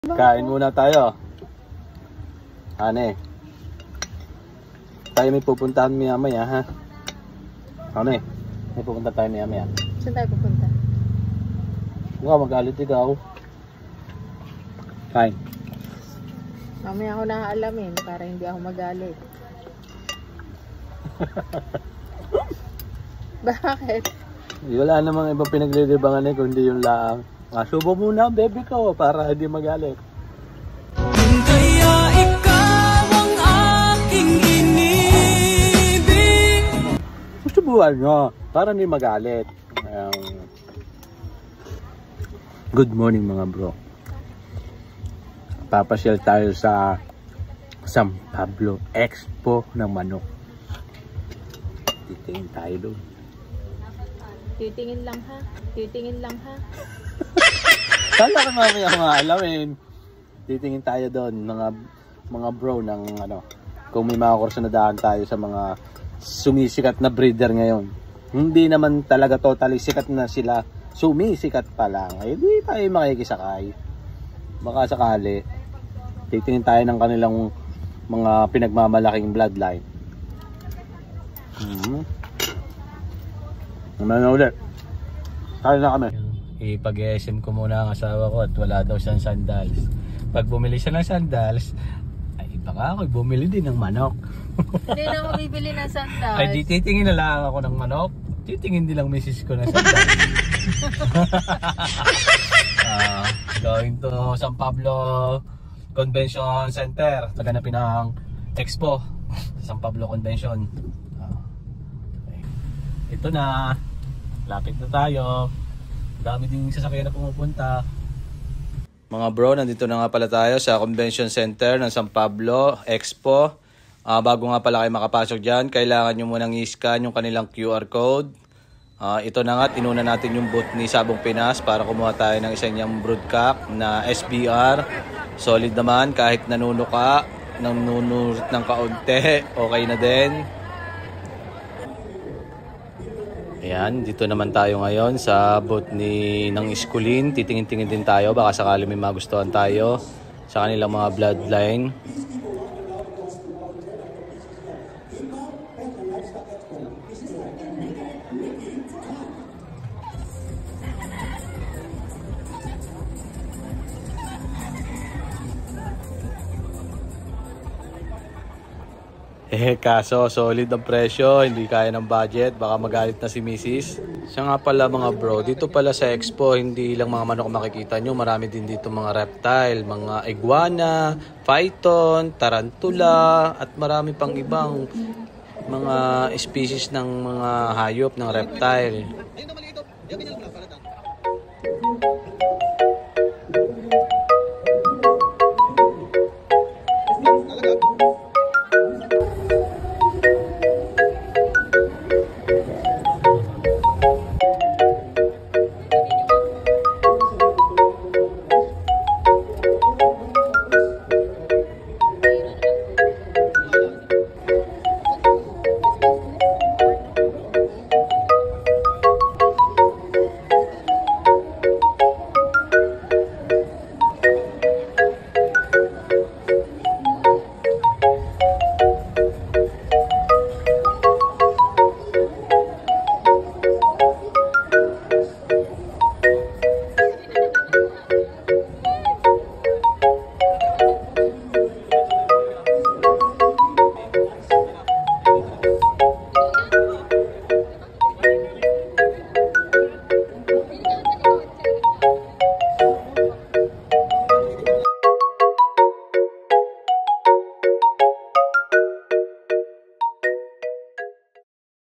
Kain muna tayo. Ane. Tayo may pupuntahan maya-maya, ha? Ane. May pupunta tayo maya-maya. Saan tayo pupunta? Huwag magalit ikaw. Kain. Mamaya ako naaalamin para hindi ako magalit. Bakit? Wala namang ibang pinaglilibangan eh kundi yung laang. Subo muna, baby ko, para hindi magalit. Kaya ikaw ang aking inibig. Subuhan nyo, para hindi magalit. Good morning mga bro. Papasyal tayo sa San Pablo Expo ng manok. Titingin tayo doon. Titingin lang ha. Titingin lang ha. Kala ko mamaya mga alamin. Titingin tayo doon mga bro ng ano. Kung may mga kursunadahan tayo sa mga sumisikat na breeder ngayon. Hindi naman talaga totally sikat na sila. Sumisikat pa lang. Ay di tayo makikisakay. Baka sakali. Titingin tayo ng kanilang mga pinagmamalaking bloodline. Naman na ulit. Kaya na kami. Ipag-SM ko muna ang asawa ko at wala daw siyang sandals. Pag bumili siya ng sandals, ay baka ako bumili din ng manok. Hindi na ako bibili ng sandals. Ay di titingin na lang ako ng manok. Titingin din lang misis ko ng sandals. Going to San Pablo Convention Center. Laganapin ang Expo San Pablo Convention. Okay. Ito na. Lapit na tayo. Dami din sasakyan na pumupunta. Mga bro, nandito na nga pala tayo sa Convention Center ng San Pablo Expo. Bago nga pala kayo makapasok dyan, kailangan nyo munang i-scan yung kanilang QR code. Ito na nga, tinuna natin yung booth ni Sabong Pinas para kumuha tayo ng isa niyang broodcock na SBR. Solid naman, kahit nanunuka, nanunurot ng kaunti, okay na din. Ayan, dito naman tayo ngayon sa booth ng Iskulin. Titingin-tingin din tayo, baka sakali may magustuhan tayo sa kanilang mga bloodline. Kaso solid ang presyo, hindi kaya ng budget, baka magalit na si Mrs. Siya nga pala mga bro, dito pala sa Expo, hindi lang mga manok makikita nyo, marami din dito mga reptile, mga iguana, python, tarantula, at marami pang ibang mga species ng mga hayop ng reptile.